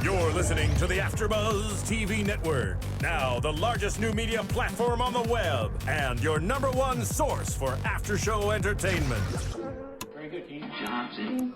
You're listening to the AFTERBUZZ TV network, now the largest new media platform on the web, and your #1 source for after-show entertainment. Very good, Keith. Johnson.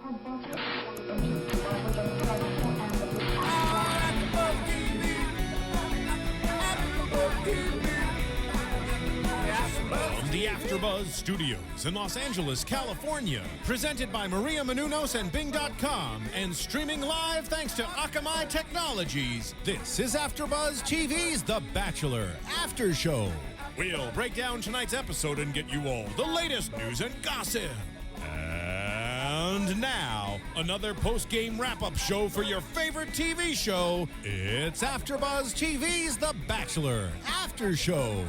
From the AFTERBUZZ Studios in Los Angeles, California, presented by Maria Menounos and Bing.com, and streaming live thanks to Akamai Technologies, this is AFTERBUZZ TV's The Bachelor After Show. We'll break down tonight's episode and get you all the latest news and gossip. And now, another post-game wrap-up show for your favorite TV show. It's AFTERBUZZ TV's The Bachelor After Show.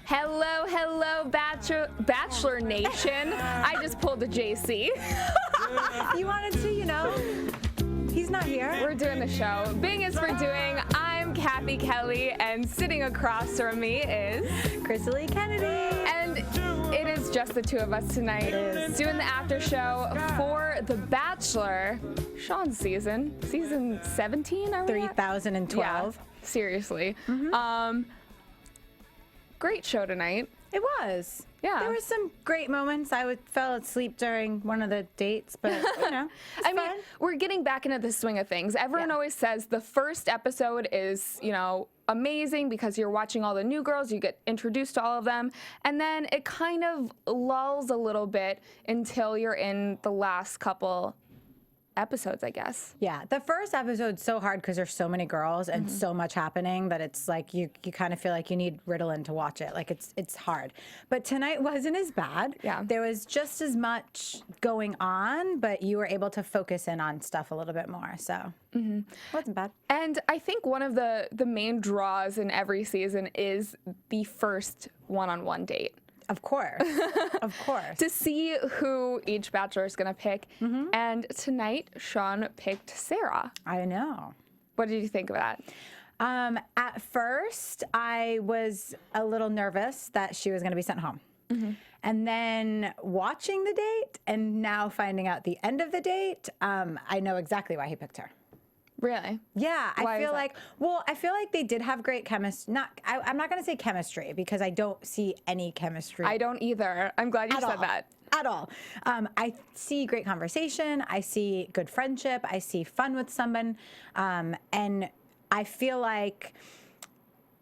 Hello, hello, Bachelor Nation. I just pulled a JC. You wanted to, you know, he's not here. We're doing the show. Bing is for doing. I'm Cathy Kelley, and sitting across from me is Krisily Kennedy. And it is just the two of us tonight doing the after show for The Bachelor, Sean's season 17, are we at? 3012. Yeah, seriously. Great show tonight. It was. Yeah. There were some great moments. I fell asleep during one of the dates, but, you know, I mean, we're getting back into the swing of things. Everyone always says the first episode is, you know, amazing because you're watching all the new girls, you get introduced to all of them, and then it kind of lulls a little bit until you're in the last couple episodes, I guess. Yeah, the first episode's so hard because there's so many girls and so much happening that it's like you kind of feel like you need Ritalin to watch it. Like it's hard. But tonight wasn't as bad. Yeah. There was just as much going on, but you were able to focus in on stuff a little bit more. So it wasn't bad. And I think one of the main draws in every season is the first one-on-one date. Of course. Of course. To see who each bachelor is going to pick. And tonight, Sean picked Sarah. I know. What did you think of that? At first, I was a little nervous that she was going to be sent home. And then watching the date and now finding out the end of the date, I know exactly why he picked her. Really? Yeah, Why I is feel that? I feel like they did have great chemistry. I'm not going to say chemistry because I don't see any chemistry. I don't either. I'm glad you said that. At all. I see great conversation. I see good friendship. I see fun with someone. And I feel like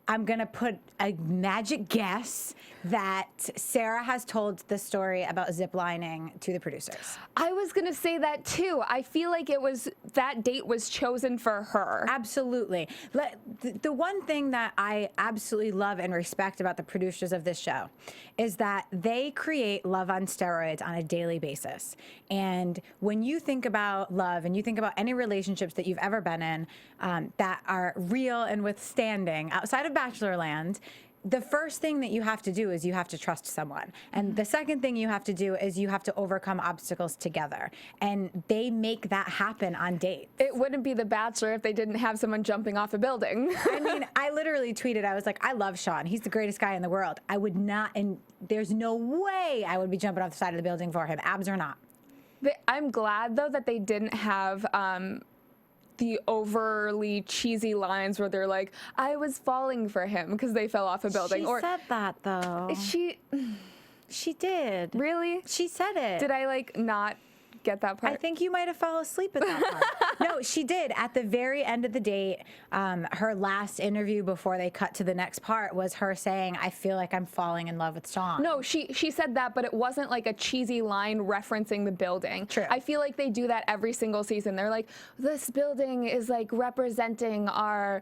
I'm going to put a magic guess that Sarah has told the story about ziplining to the producers. I was going to say that too. I feel like that date was chosen for her. Absolutely. The one thing that I absolutely love and respect about the producers of this show is that they create love on steroids on a daily basis. And when you think about love and you think about any relationships that you've ever been in that are real and withstanding outside of Bachelorland, the first thing that you have to do is you have to trust someone. And the second thing you have to do is you have to overcome obstacles together. And they make that happen on dates. It wouldn't be The Bachelor if they didn't have someone jumping off a building. I mean, I literally tweeted, I was like, I love Sean. He's the greatest guy in the world. I would not, and there's no way I would be jumping off the side of the building for him, abs or not. I'm glad, though, that they didn't have the overly cheesy lines where they're like, I was falling for him because they fell off a building. She said that, though. She did. Really? She said it. Did I, like, not get that part? I think you might have fallen asleep at that part. No, she did. At the very end of the date, her last interview before they cut to the next part was her saying, I feel like I'm falling in love with Sean. No, she said that, but it wasn't like a cheesy line referencing the building. True. I feel like they do that every single season. They're like, this building is like representing our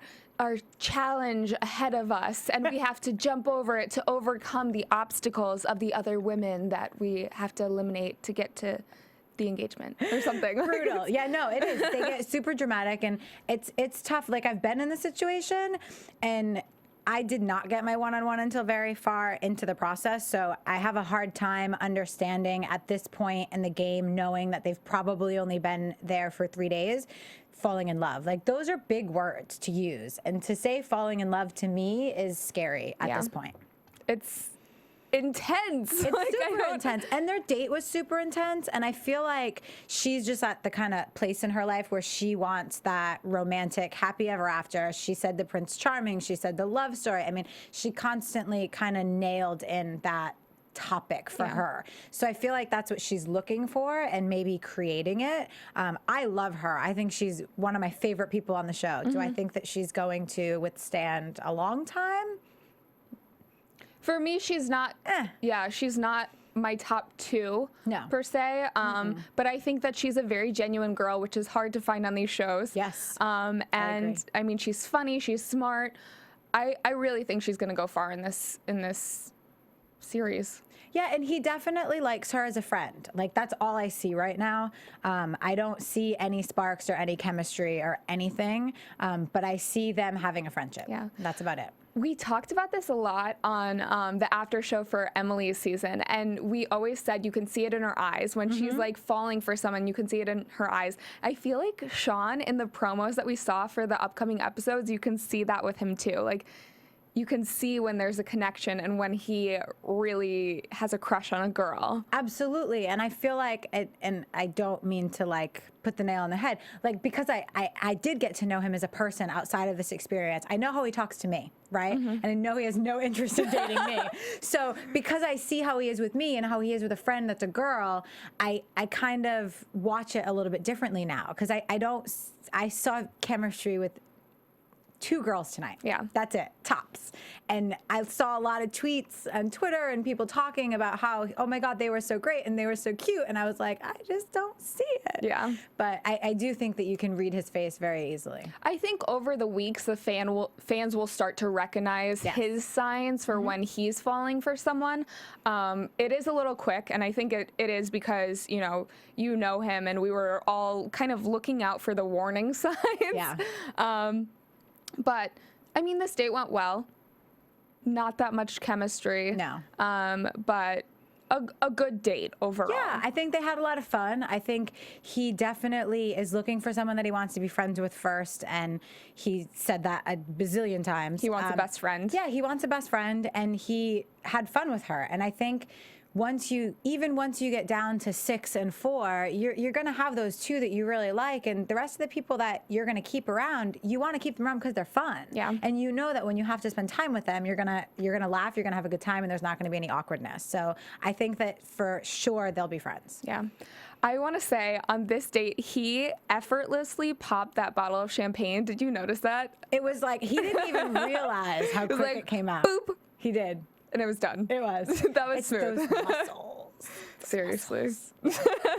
challenge ahead of us, and we have to jump over it to overcome the obstacles of the other women that we have to eliminate to get to the engagement or something. Brutal. Yeah, no, it is. They get super dramatic, and it's tough. Like, I've been in the situation, and I did not get my one-on-one until very far into the process, so I have a hard time understanding at this point in the game, knowing that they've probably only been there for 3 days, falling in love. Like, those are big words to use, and to say falling in love to me is scary at this point. intense. It's super intense. And their date was super intense. And I feel like she's just at the kind of place in her life where she wants that romantic happy ever after. She said the Prince Charming. She said the love story. I mean, she constantly kind of nailed in that topic for her. So I feel like that's what she's looking for and maybe creating it. I love her. I think she's one of my favorite people on the show. Do I think that she's going to withstand a long time? For me, she's not. Yeah, she's not my top two per se. But I think that she's a very genuine girl, which is hard to find on these shows. Yes. And I mean, she's funny. She's smart. I really think she's going to go far in this series. Yeah, and he definitely likes her as a friend. Like, that's all I see right now. I don't see any sparks or any chemistry or anything, but I see them having a friendship. Yeah. That's about it. We talked about this a lot on the after show for Emily's season, and we always said you can see it in her eyes. When she's like falling for someone, you can see it in her eyes. I feel like Sean, in the promos that we saw for the upcoming episodes, you can see that with him too. Like, you can see when there's a connection and when he really has a crush on a girl. Absolutely. And I feel like, and I don't mean to like put the nail on the head, like, because I did get to know him as a person outside of this experience. I know how he talks to me, right? And I know he has no interest in dating me. So because I see how he is with me and how he is with a friend that's a girl, I kind of watch it a little bit differently now, because I saw chemistry with 2 girls tonight. Yeah. That's it. Tops. And I saw a lot of tweets on Twitter and people talking about how, oh my God, they were so great and they were so cute. And I was like, I just don't see it. Yeah. But I do think that you can read his face very easily. I think over the weeks, the fans will start to recognize his signs for when he's falling for someone. It is a little quick, and I think it is because, you know him, and we were all kind of looking out for the warning signs. Yeah. But, I mean, this date went well. Not that much chemistry. No. But a good date overall. Yeah, I think they had a lot of fun. I think he definitely is looking for someone that he wants to be friends with first, and he said that a bazillion times. He wants a best friend. Yeah, he wants a best friend, and he had fun with her. And I think once you get down to 6 and 4, you're going to have those 2 that you really like, and the rest of the people that you're going to keep around, you want to keep them around because they're fun. Yeah. And you know that when you have to spend time with them, you're gonna laugh, you're gonna have a good time, and there's not going to be any awkwardness. So I think that for sure they'll be friends. Yeah. I want to say on this date, he effortlessly popped that bottle of champagne. Did you notice that? It was like he didn't even realize how quick it came out. Boop. He did. And it was done. It was. That was smooth. Those muscles. Seriously.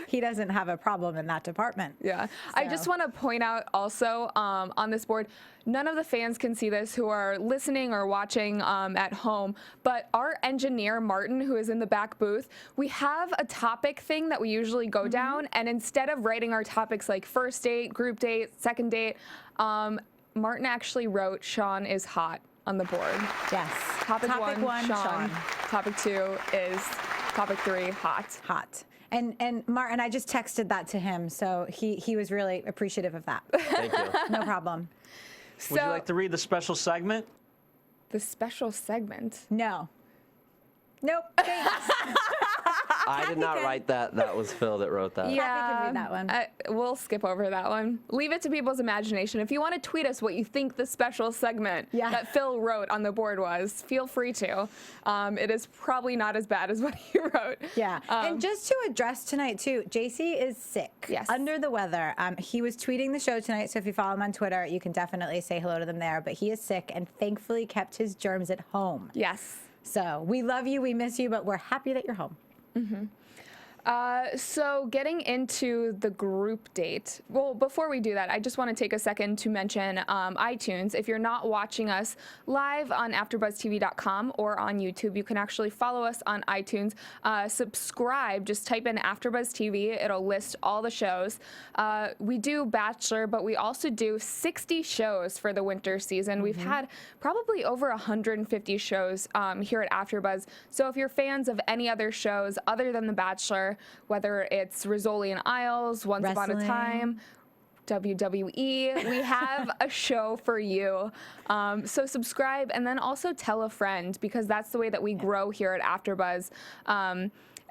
He doesn't have a problem in that department. Yeah. So. I just want to point out also on this board, none of the fans can see this who are listening or watching at home, but our engineer, Martin, who is in the back booth, we have a topic thing that we usually go down, and instead of writing our topics like first date, group date, second date, Martin actually wrote Sean is hot on the board. Yes. Topic one, Sean. Topic 2 is topic 3, hot. Hot. And Martin, I just texted that to him, so he was really appreciative of that. Thank you. No problem. Would you like to read the special segment? The special segment? No. Nope. I did not write that. That was Phil that wrote that. Yeah, Cathy can read that one. We'll skip over that one. Leave it to people's imagination. If you want to tweet us what you think the special segment that Phil wrote on the board was, feel free to. It is probably not as bad as what he wrote. Yeah. And just to address tonight, too, JC is sick. Yes. Under the weather. He was tweeting the show tonight, so if you follow him on Twitter, you can definitely say hello to them there. But he is sick and thankfully kept his germs at home. Yes. So we love you, we miss you, but we're happy that you're home. Mm-hmm. So getting into the group date, well, before we do that, I just want to take a second to mention iTunes. If you're not watching us live on AfterBuzzTV.com or on YouTube, you can actually follow us on iTunes. Subscribe, just type in AfterBuzz TV. It'll list all the shows. We do Bachelor, but we also do 60 shows for the winter season. We've had probably over 150 shows here at AfterBuzz. So if you're fans of any other shows other than The Bachelor, whether it's Rizzoli and Isles, Once Upon a Time, WWE. We have a show for you. So subscribe and then also tell a friend, because that's the way that we grow here at AfterBuzz.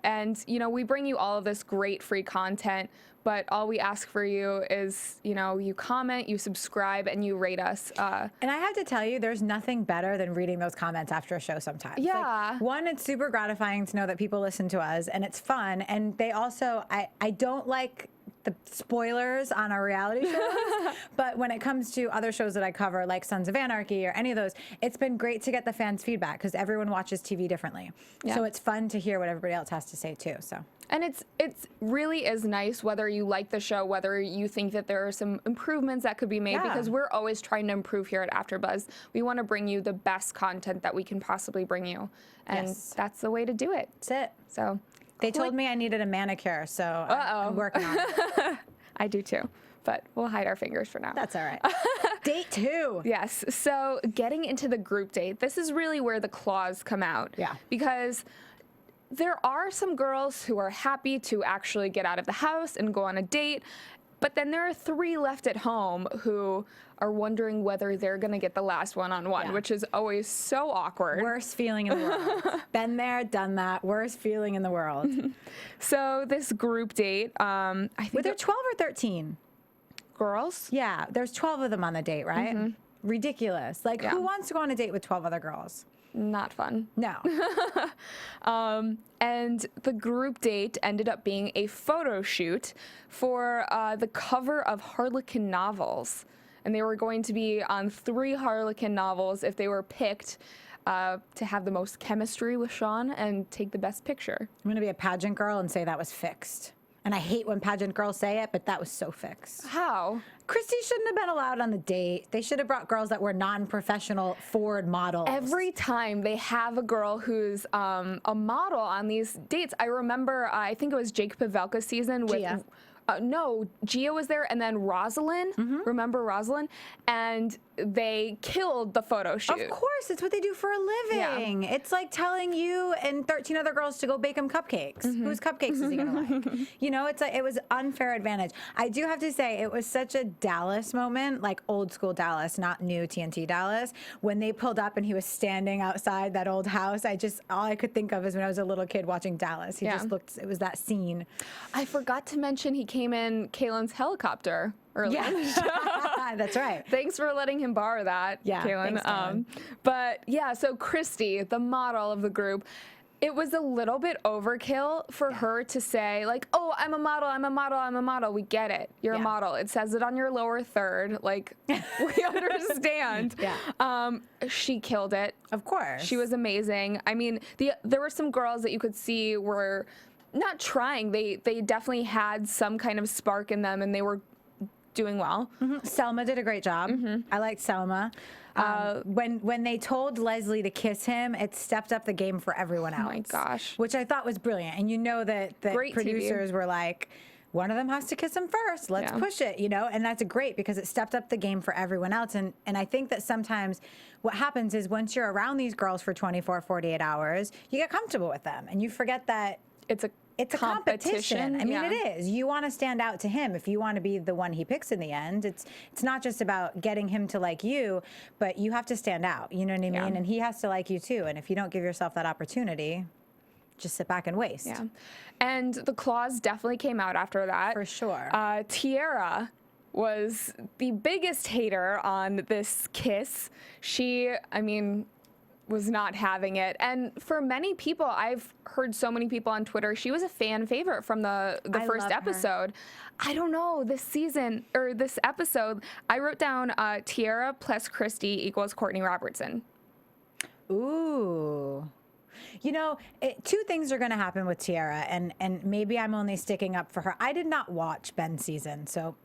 And, you know, we bring you all of this great free content, but all we ask for you is, you know, you comment, you subscribe, and you rate us. And I have to tell you, there's nothing better than reading those comments after a show sometimes. Yeah. Like, one, it's super gratifying to know that people listen to us, and it's fun. And they also, I don't like the spoilers on our reality shows, but when it comes to other shows that I cover, like Sons of Anarchy or any of those, it's been great to get the fans' feedback, because everyone watches TV differently. Yeah. So it's fun to hear what everybody else has to say too. So. And it's really is nice, whether you like the show, whether you think that there are some improvements that could be made, because we're always trying to improve here at AfterBuzz. We want to bring you the best content that we can possibly bring you, and that's the way to do it. That's it. So they told me I needed a manicure, so I'm working on it. I do too, but we'll hide our fingers for now. That's all right. Date 2. Yes. So getting into the group date, this is really where the claws come out. Yeah. Because there are some girls who are happy to actually get out of the house and go on a date, but then there are 3 left at home who are wondering whether they're going to get the last one-on-one, which is always so awkward. Worst feeling in the world. Been there, done that. Worst feeling in the world. So this group date, I think Were there 12 or 13? girls? Yeah, there's 12 of them on the date, right? Ridiculous. Like, who wants to go on a date with 12 other girls? Not fun. No. And the group date ended up being a photo shoot for the cover of Harlequin novels. And they were going to be on 3 Harlequin novels if they were picked to have the most chemistry with Sean and take the best picture. I'm going to be a pageant girl and say that was fixed. And I hate when pageant girls say it, but that was so fixed. How? Christy shouldn't have been allowed on the date. They should have brought girls that were non-professional Ford models. Every time they have a girl who's a model on these dates, I remember, I think it was Jake Pavelka's season with... Gia. No, Gia was there, and then Rosalind. Remember Rosalind? And they killed the photo shoot. Of course, it's what they do for a living. Yeah. It's like telling you and 13 other girls to go bake them cupcakes. Whose cupcakes is he gonna like? You know, it's like, it was unfair advantage. I do have to say, it was such a Dallas moment, like old school Dallas, not new TNT Dallas. When they pulled up and he was standing outside that old house, all I could think of is when I was a little kid watching Dallas. He just looked, it was that scene. I forgot to mention he came in Kaylin's helicopter earlier. Yeah. That's right. Thanks for letting him borrow that, Kaylin. Thanks, but yeah, so Christy, the model of the group, it was a little bit overkill for her to say, like, oh, I'm a model, I'm a model, I'm a model. We get it. You're a model. It says it on your lower third. Like, we understand. She killed it. Of course. She was amazing. I mean, there were some girls that you could see were not trying. They definitely had some kind of spark in them, and they were doing well. Selma did a great job. I liked Selma. When they told Leslie to kiss him, it stepped up the game for everyone else. Oh my gosh. Which I thought was brilliant. And you know that the Great producers TV. were like, one of them has to kiss him first. Let's push it, you know? And that's great because it stepped up the game for everyone else. And I think that sometimes what happens is once you're around these girls for 24, 48 hours, you get comfortable with them and you forget that It's a competition. I mean, it is. You want to stand out to him if you want to be the one he picks in the end. It's not just about getting him to like you, but you have to stand out. You know what I mean? And he has to like you too. And if you don't give yourself that opportunity, just sit back and waste. Yeah. And the claws definitely came out after that. For sure. Tiara was the biggest hater on this kiss. She, I mean, was not having it. And for many people, I've heard so many people on Twitter, she was a fan favorite from the first episode. I don't know, this season, or this episode, I wrote down Tiara plus Christy equals Courtney Robertson. Ooh. You know, 2 things are going to happen with Tiara, and maybe I'm only sticking up for her. I did not watch Ben's season, so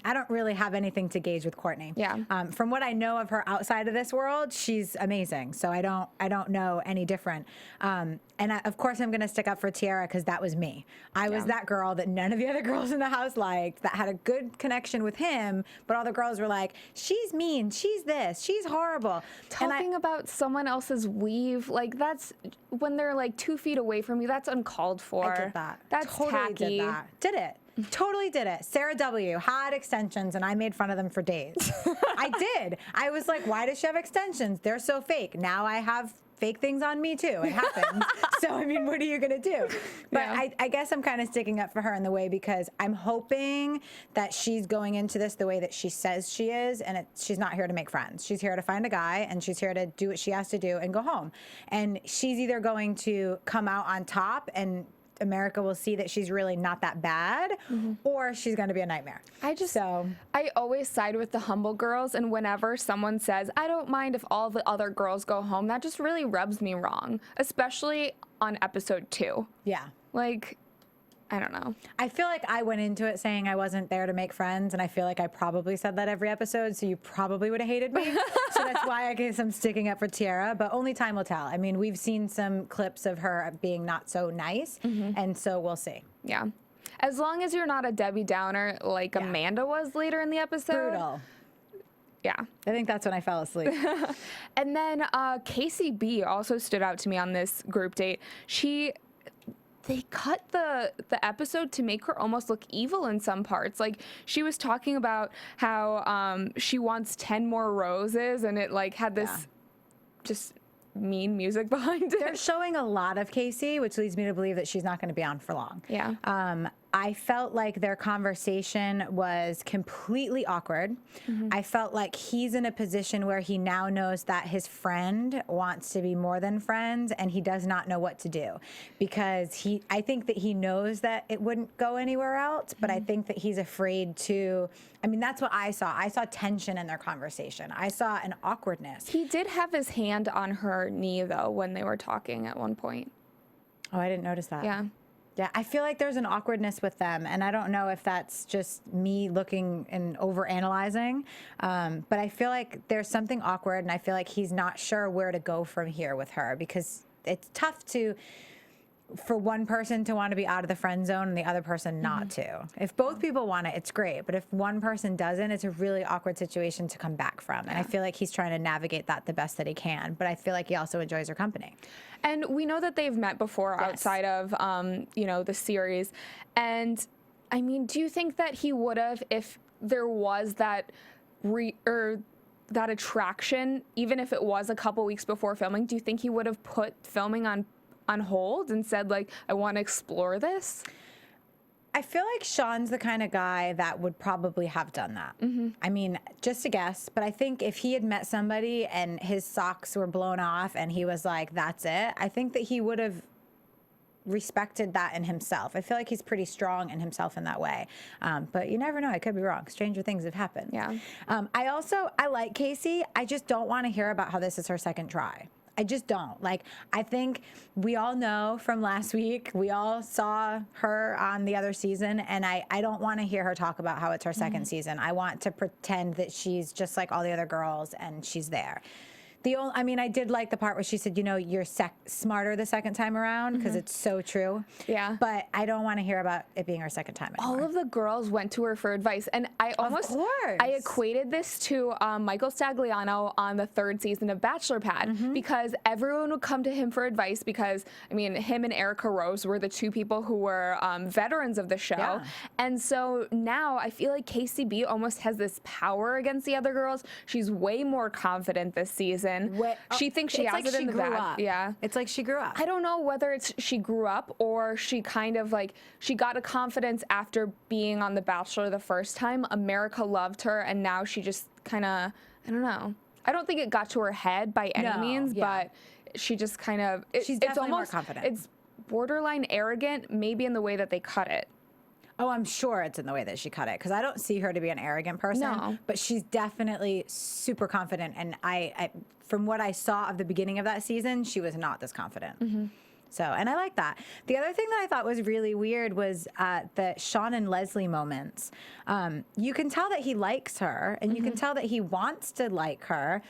I don't really have anything to gauge with Courtney. Yeah. From what I know of her outside of this world, she's amazing. So I don't know any different. Of course, I'm going to stick up for Tiara because that was me. I was that girl that none of the other girls in the house liked, that had a good connection with him, but all the girls were like, she's mean, she's this, she's horrible. Talking about someone else's weave, like that's when they're like 2 feet away from you, that's uncalled for. I did that. That's totally tacky. did that. Did it. Totally did it. Sarah W. had extensions, and I made fun of them for days. I did. I was like, why does she have extensions? They're so fake. Now I have fake things on me too. It happens. So, I mean, what are you going to do? But Yeah. I guess I'm kind of sticking up for her in the way because I'm hoping that she's going into this the way that she says she is. And she's not here to make friends. She's here to find a guy, and she's here to do what she has to do and go home. And she's either going to come out on top and America will see that she's really not that bad, or she's going to be a nightmare. I always side with the humble girls, and whenever someone says, I don't mind if all the other girls go home, that just really rubs me wrong, especially on episode 2. Yeah. Like, I don't know. I feel like I went into it saying I wasn't there to make friends, and I feel like I probably said that every episode, so you probably would have hated me. So that's why I guess I'm sticking up for Tiara, but only time will tell. I mean, we've seen some clips of her being not so nice, and so we'll see. Yeah. As long as you're not a Debbie Downer like Amanda was later in the episode. Brutal. Yeah. I think that's when I fell asleep. And then Casey B also stood out to me on this group date. They cut the episode to make her almost look evil in some parts. Like, she was talking about how she wants 10 more roses, and it like had this just mean music behind it. They're showing a lot of Casey, which leads me to believe that she's not going to be on for long. Yeah. I felt like their conversation was completely awkward. I felt like he's in a position where he now knows that his friend wants to be more than friends, and he does not know what to do, because I think that he knows that it wouldn't go anywhere else, but I think that he's afraid to. I mean, that's what I saw. I saw tension in their conversation. I saw an awkwardness. He did have his hand on her knee, though, when they were talking at one point. Oh, I didn't notice that. Yeah. Yeah, I feel like there's an awkwardness with them, and I don't know if that's just me looking and overanalyzing, but I feel like there's something awkward, and I feel like he's not sure where to go from here with her, because it's tough for one person to want to be out of the friend zone and the other person not to. If both people want it, it's great, but if one person doesn't, it's a really awkward situation to come back from, and I feel like he's trying to navigate that the best that he can, but I feel like he also enjoys her company. And we know that they've met before outside of, the series. And, I mean, do you think that he would have, if there was that that attraction, even if it was a couple weeks before filming, do you think he would have put filming on hold and said, like, I want to explore this? I feel like Sean's the kind of guy that would probably have done that. I mean, just a guess, but I think if he had met somebody and his socks were blown off and he was like, that's it, I think that he would have respected that in himself. I feel like he's pretty strong in himself in that way. But you never know. I could be wrong. Stranger things have happened. Yeah. I like Casey. I just don't want to hear about how this is her second try. I just don't. Like, I think we all know from last week, we all saw her on the other season, and I don't want to hear her talk about how it's her second season. I want to pretend that she's just like all the other girls and she's there. I did like the part where she said, you're smarter the second time around, because it's so true. Yeah. But I don't want to hear about it being her second time anymore. All of the girls went to her for advice, and I equated this to Michael Stagliano on the 3rd season of Bachelor Pad, because everyone would come to him for advice, because him and Erica Rose were the two people who were veterans of the show, and so now I feel like Casey B almost has this power against the other girls. She's way more confident this season. She thinks she has it in the bag. Yeah, it's like she grew up. I don't know whether it's she grew up or she kind of she got a confidence after being on The Bachelor the first time. America loved her, and now she just kind of, I don't know. I don't think it got to her head by any means, but she just kind of. She's definitely more confident. It's borderline arrogant, maybe in the way that they cut it. Oh, I'm sure it's in the way that she cut it, because I don't see her to be an arrogant person. No. But she's definitely super confident, and I from what I saw of the beginning of that season, she was not this confident. So, and I like that. The other thing that I thought was really weird was the Sean and Leslie moments. You can tell that he likes her, and you can tell that he wants to like her,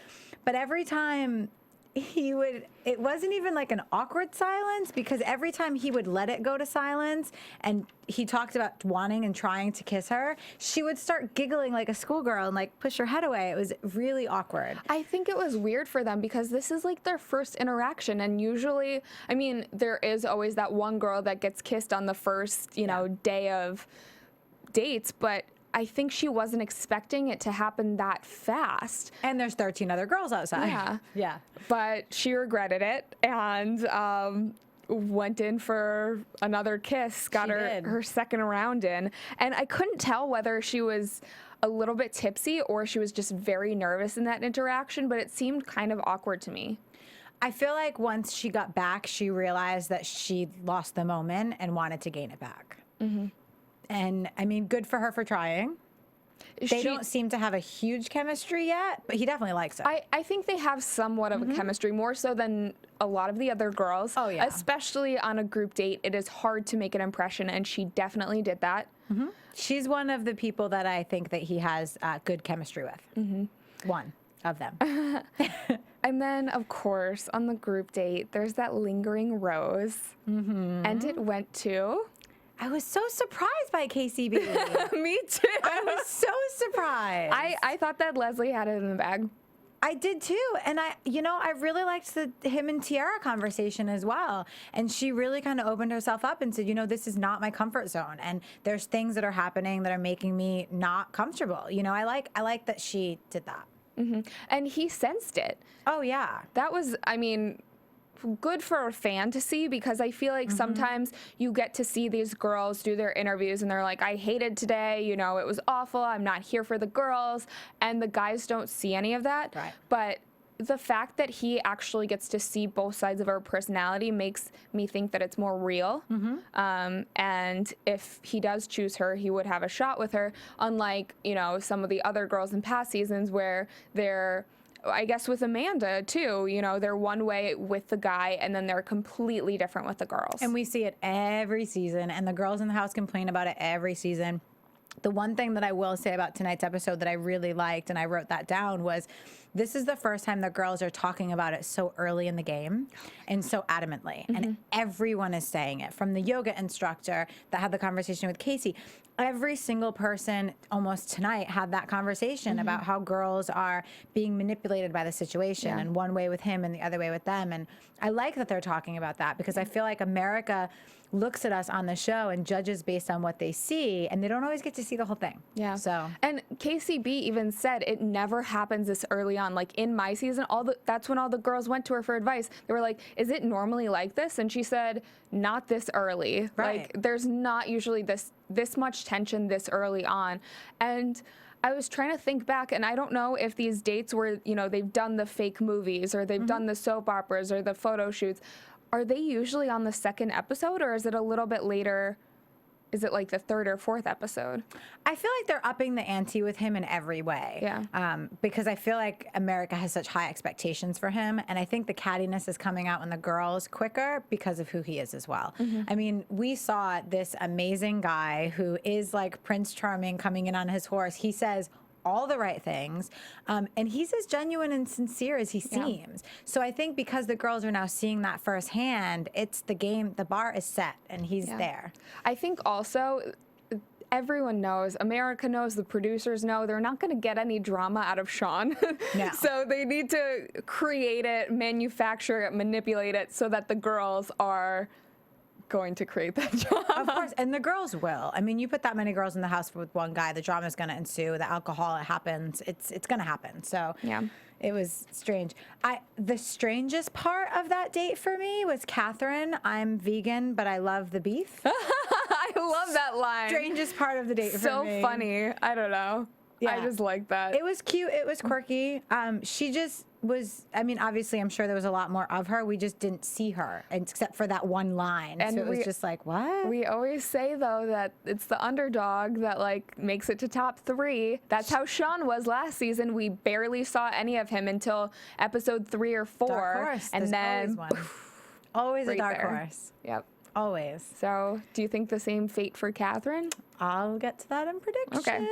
but every time it wasn't even like an awkward silence, because every time he would let it go to silence and he talked about wanting and trying to kiss her, she would start giggling like a schoolgirl and like push her head away. It was really awkward. I think it was weird for them because this is like their first interaction, and usually, there is always that one girl that gets kissed on the first, day of dates, but I think she wasn't expecting it to happen that fast. And there's 13 other girls outside. Yeah. Yeah. But she regretted it and went in for another kiss, got her second round in. And I couldn't tell whether she was a little bit tipsy or she was just very nervous in that interaction, but it seemed kind of awkward to me. I feel like once she got back, she realized that she lost the moment and wanted to gain it back. Mm-hmm. And I mean, good for her for trying. They don't seem to have a huge chemistry yet, but he definitely likes it. I think they have somewhat of a chemistry, more so than a lot of the other girls. Oh, yeah. Especially on a group date, it is hard to make an impression, and she definitely did that. Mm-hmm. She's one of the people that I think that he has good chemistry with. Mm-hmm. One of them. And then, of course, on the group date, there's that lingering rose. Mm-hmm. And it went to... I was so surprised by KCB. Me too. I was so surprised. I thought that Leslie had it in the bag. I did too. And I really liked him and Tiara conversation as well. And she really kind of opened herself up and said, this is not my comfort zone. And there's things that are happening that are making me not comfortable. I like that she did that. Mm-hmm. And he sensed it. Oh, yeah. That was, good for a fan to see, because I feel like sometimes you get to see these girls do their interviews and they're like, I hated today, it was awful, I'm not here for the girls, and the guys don't see any of that. Right. But the fact that he actually gets to see both sides of her personality makes me think that it's more real. Mm-hmm. And if he does choose her, he would have a shot with her, unlike, some of the other girls in past seasons where they're, I guess with Amanda too, they're one way with the guy and then they're completely different with the girls. And we see it every season, and the girls in the house complain about it every season. The one thing that I will say about tonight's episode that I really liked, and I wrote that down, was this is the first time the girls are talking about it so early in the game and so adamantly. Mm-hmm. And everyone is saying it, from the yoga instructor that had the conversation with Casey. Every single person almost tonight had that conversation about how girls are being manipulated by the situation, and one way with him and the other way with them. And I like that they're talking about that, because I feel like America looks at us on the show and judges based on what they see, and they don't always get to see the whole thing. Yeah. So, and KCB even said it never happens this early on. Like in my season, that's when all the girls went to her for advice. They were like, "Is it normally like this?" And she said, "Not this early. Right. Like there's not usually this much tension this early on." And I was trying to think back, and I don't know if these dates were, they've done the fake movies or they've done the soap operas or the photo shoots. Are they usually on the second episode, or is it a little bit later? Is it like the third or fourth episode? I feel like they're upping the ante with him in every way. Yeah. Because I feel like America has such high expectations for him. And I think the cattiness is coming out in the girls quicker because of who he is as well. Mm-hmm. I mean, we saw this amazing guy who is like Prince Charming coming in on his horse. He says all the right things, and he's as genuine and sincere as he seems. So I think because the girls are now seeing that firsthand, it's the game, the bar is set, and he's there. I think also everyone knows, America knows, the producers know, they're not going to get any drama out of Sean. No. So they need to create it, manufacture it, manipulate it so that the girls are going to create that drama. Of course, and the girls will. I mean, you put that many girls in the house with one guy, the drama's going to ensue. The alcohol, it happens. It's going to happen. So yeah, it was strange. The strangest part of that date for me was Catherine. I'm vegan, but I love the beef. I love that line. Strangest part of the date for me. So funny. I don't know. Yeah. I just like that. It was cute. It was quirky. She just was, obviously, I'm sure there was a lot more of her. We just didn't see her, except for that one line. And so it was just like, what? We always say, though, that it's the underdog that, makes it to top 3. That's how Sean was last season. We barely saw any of him until episode 3 or 4. Dark horse. And There's then always right a dark there. horse. Yep. Always. So, do you think the same fate for Catherine? I'll get to that in predictions. Okay.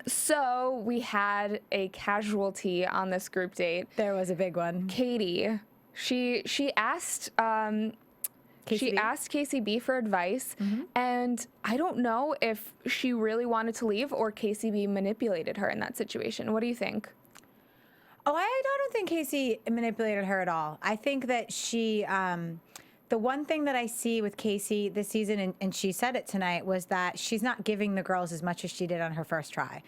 So we had a casualty on this group date. There was a big one. Katie. She asked KCB for advice, and I don't know if she really wanted to leave or KCB manipulated her in that situation. What do you think? Oh, I don't think Casey manipulated her at all. I think that she the one thing that I see with Casey this season, and she said it tonight, was that she's not giving the girls as much as she did on her first try.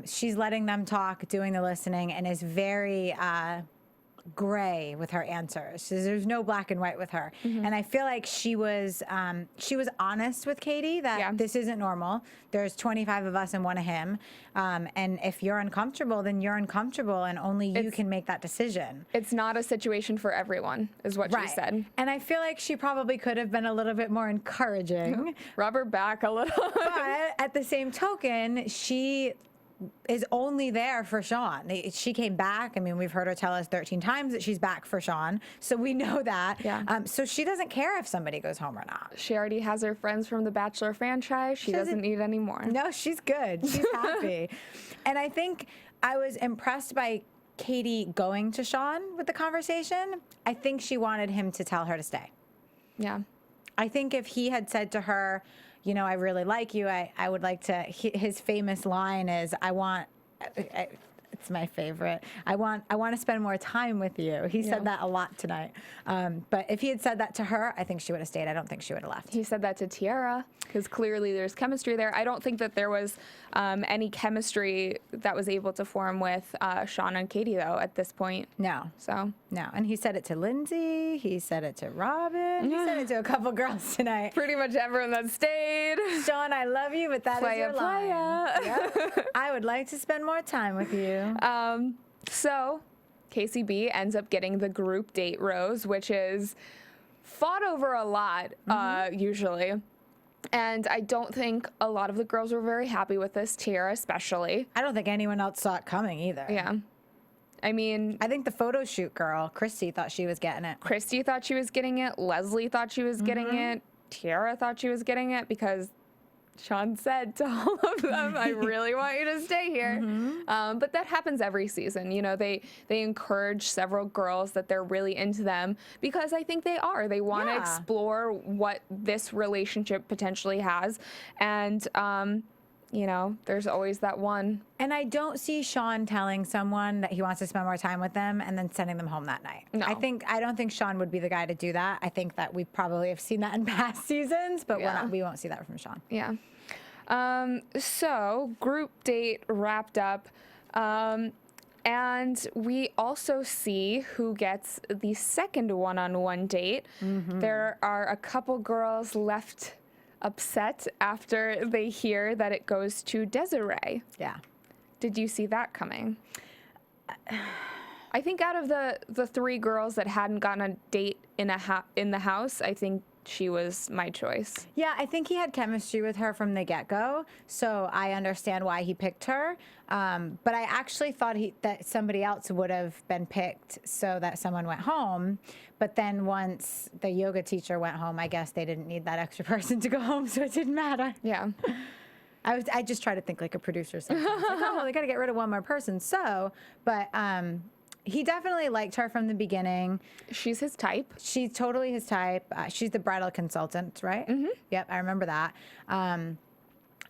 She's letting them talk, doing the listening, and is very gray with her answers. So there's no black and white with her. And I feel like she was honest with Katie that this isn't normal. There's 25 of us and one of him. And if you're uncomfortable, then you're uncomfortable, and only you can make that decision. It's not a situation for everyone, is what she said. And I feel like she probably could have been a little bit more encouraging. Rub her back a little. But at the same token, she is only there for Sean. She came back. I mean, we've heard her tell us 13 times that she's back for Sean, so we know that. So she doesn't care if somebody goes home or not. She already has her friends from the Bachelor franchise. She doesn't need any more. No, she's good. She's happy. And I think I was impressed by Katie going to Sean with the conversation. I think she wanted him to tell her to stay. Yeah. I think if he had said to her, you know, I really like you. I would like to, his famous line is, it's my favorite. I want to spend more time with you. He said that a lot tonight. But if he had said that to her, I think she would have stayed. I don't think she would have left. He said that to Tiara because clearly there's chemistry there. I don't think that there was any chemistry that was able to form with Sean and Katie, though, at this point. No. So. No. And he said it to Lindsay. He said it to Robin. He said it to a couple girls tonight. Pretty much everyone that stayed. Sean, I love you, but that is your line. Yep. I would like to spend more time with you. So Casey B ends up getting the group date rose, which is fought over a lot, usually. And I don't think a lot of the girls were very happy with this, Tiara especially. I don't think anyone else saw it coming either. Yeah. I mean, I think the photo shoot girl, Christy, thought she was getting it. Christy thought she was getting it. Leslie thought she was getting it. Tiara thought she was getting it because Sean said to all of them, I really want you to stay here. But that happens every season. You know, they encourage several girls that they're really into them because I think they are. They want to explore what this relationship potentially has. And, you know, there's always that one. And I don't see Sean telling someone that he wants to spend more time with them and then sending them home that night. No. I don't think Sean would be the guy to do that. I think that we probably have seen that in past seasons, but we won't see that from Sean. Yeah. So group date wrapped up. And we also see who gets the second one-on-one date. There are a couple girls left upset after they hear that it goes to Desiree. Yeah. Did you see that coming? I think out of the three girls that hadn't gotten a date in the house, I think she was my choice. Yeah, I think he had chemistry with her from the get-go, so I understand why he picked her. But I actually thought that somebody else would have been picked so that someone went home. But then once the yoga teacher went home, I guess they didn't need that extra person to go home, so it didn't matter. Yeah. I just try to think like a producer sometimes. Like, oh, well, they got to get rid of one more person. So, but he definitely liked her from the beginning. She's his type. She's totally his type. She's the bridal consultant, right? Yep, I remember that.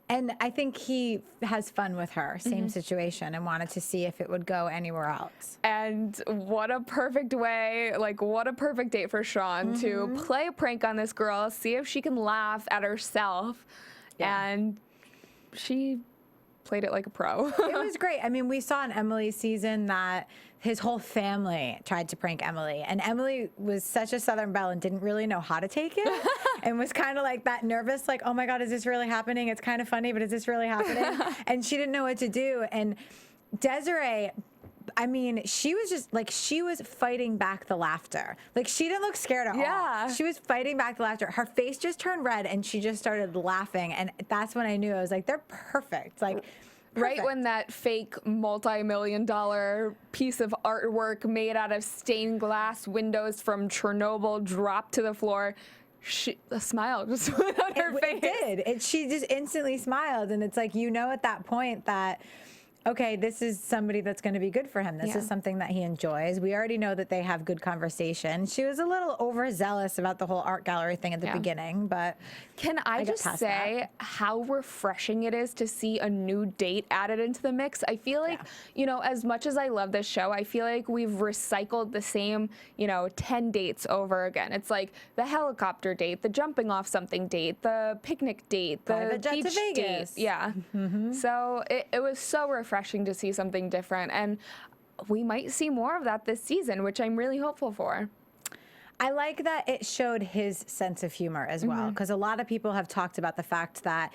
And I think he has fun with her, same situation, and wanted to see if it would go anywhere else. And what a perfect way, like what a perfect date for Sean to play a prank on this girl, see if she can laugh at herself. Yeah. And she played it like a pro. It was great. I mean, we saw in Emily's season that his whole family tried to prank Emily. And Emily was such a Southern belle and didn't really know how to take it and was kind of like that nervous, like, oh my God, is this really happening? It's kind of funny, but is this really happening? And she didn't know what to do. And Desiree, I mean, she was just like, she was fighting back the laughter. Like, she didn't look scared at all. She was fighting back the laughter. Her face just turned red and she just started laughing. And that's when I knew, I was like, they're perfect. Like, right when that fake multi-million-dollar piece of artwork made out of stained glass windows from Chernobyl dropped to the floor, a smile just went on her face. It did. She just instantly smiled. And it's like, you know, at that point that okay, this is somebody that's going to be good for him. This is something that he enjoys. We already know that they have good conversation. She was a little overzealous about the whole art gallery thing at the beginning, but can I just say how refreshing it is to see a new date added into the mix? I feel like, you know, as much as I love this show, I feel like we've recycled the same, you know, 10 dates over again. It's like the helicopter date, the jumping off something date, the picnic date, the beach date. Yeah. So it was so refreshing to see something different, and we might see more of that this season, which I'm really hopeful for. I like that it showed his sense of humor as well, because a lot of people have talked about the fact that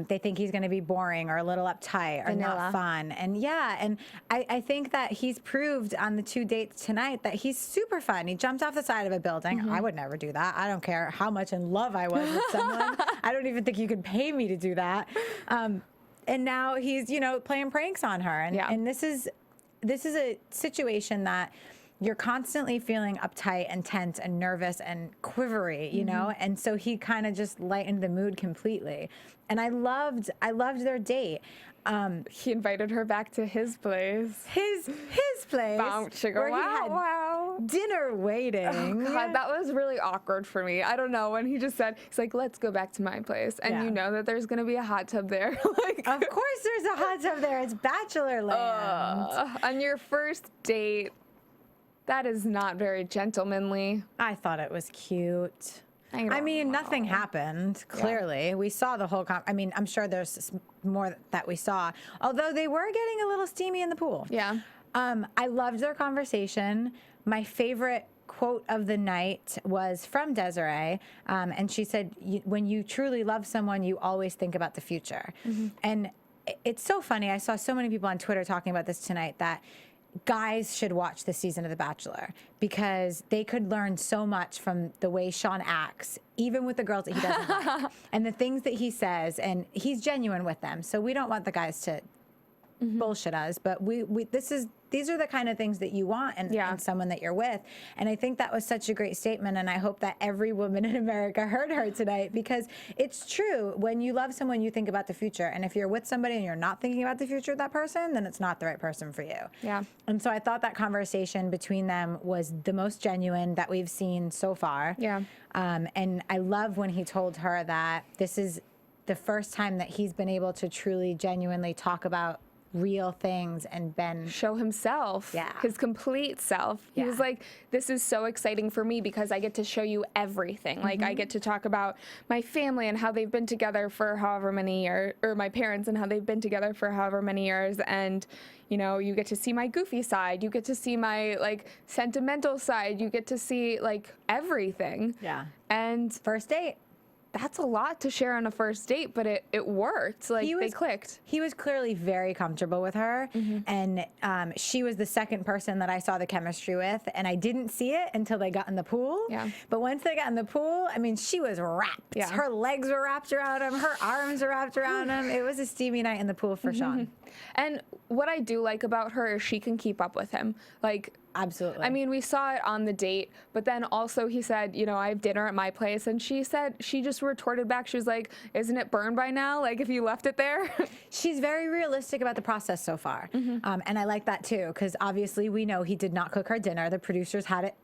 they think he's going to be boring or a little uptight or not fun. And and I think that he's proved on the 2 dates tonight that he's super fun. He jumped off the side of a building. I would never do that. I don't care how much in love I was with someone. I don't even think you could pay me to do that. And now he's, you know, playing pranks on her. And this is a situation that you're constantly feeling uptight and tense and nervous and quivery, you know? And so he kind of just lightened the mood completely. And I loved their date. He invited her back to his place. His place. Where he had dinner waiting. Oh, God, that was really awkward for me. I don't know. When he just said, he's like, let's go back to my place. And you know that there's going to be a hot tub there. Like, of course there's a hot tub there. It's Bachelor land. On your first date, that is not very gentlemanly. I thought it was cute. I mean, nothing happened, clearly. We saw the whole I mean, I'm sure there's more that we saw, although they were getting a little steamy in the pool. Yeah. I loved their conversation. My favorite quote of the night was from Desiree, and she said, when you truly love someone, you always think about the future. And it's so funny. I saw so many people on Twitter talking about this tonight, that guys should watch this season of The Bachelor, because they could learn so much from the way Sean acts, even with the girls that he doesn't like, and the things that he says, and he's genuine with them. So we don't want the guys to bullshit us, but these are the kind of things that you want in someone that you're with. And I think that was such a great statement, and I hope that every woman in America heard her tonight, because it's true. When you love someone, you think about the future, and if you're with somebody and you're not thinking about the future of that person, then it's not the right person for you. Yeah. And so I thought that conversation between them was the most genuine that we've seen so far. Yeah. And I love when he told her that this is the first time that he's been able to truly, genuinely talk about real things and show himself, his complete self. He was like, this is so exciting for me because I get to show you everything. Like, I get to talk about my family and how they've been together for however many years, or my parents and how they've been together for however many years. And, you know, you get to see my goofy side. You get to see my, like, sentimental side. You get to see, like, everything. Yeah. And first date. That's a lot to share on a first date, but it worked. Like, they clicked. He was clearly very comfortable with her, and she was the second person that I saw the chemistry with, and I didn't see it until they got in the pool. Yeah. But once they got in the pool, I mean, she was wrapped. Yeah. Her legs were wrapped around him. Her arms were wrapped around him. It was a steamy night in the pool for Sean. And what I do like about her is she can keep up with him. Like, absolutely. I mean, we saw it on the date, but then also he said, you know, I have dinner at my place. And she said, she just retorted back. She was like, isn't it burned by now? Like, if you left it there? She's very realistic about the process so far. And I like that too, because obviously we know he did not cook her dinner. The producers had it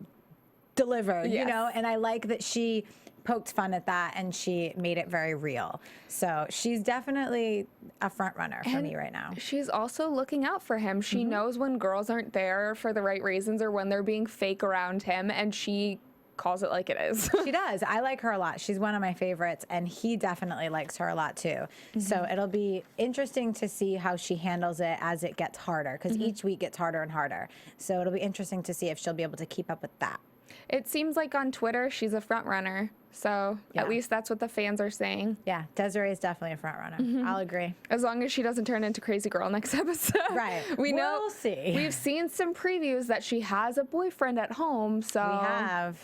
delivered, you know, and I like that she poked fun at that and she made it very real. So she's definitely a front runner for me right now. She's also looking out for him. She knows when girls aren't there for the right reasons or when they're being fake around him, and she calls it like it is. She does. I like her a lot. She's one of my favorites, and he definitely likes her a lot too. So it'll be interesting to see how she handles it as it gets harder, because each week gets harder and harder. So it'll be interesting to see if she'll be able to keep up with that. It seems like on Twitter she's a front runner. So at least that's what the fans are saying. Yeah, Desiree is definitely a front runner. I'll agree. As long as she doesn't turn into Crazy Girl next episode. Right. We'll see. We've seen some previews that she has a boyfriend at home. So we have.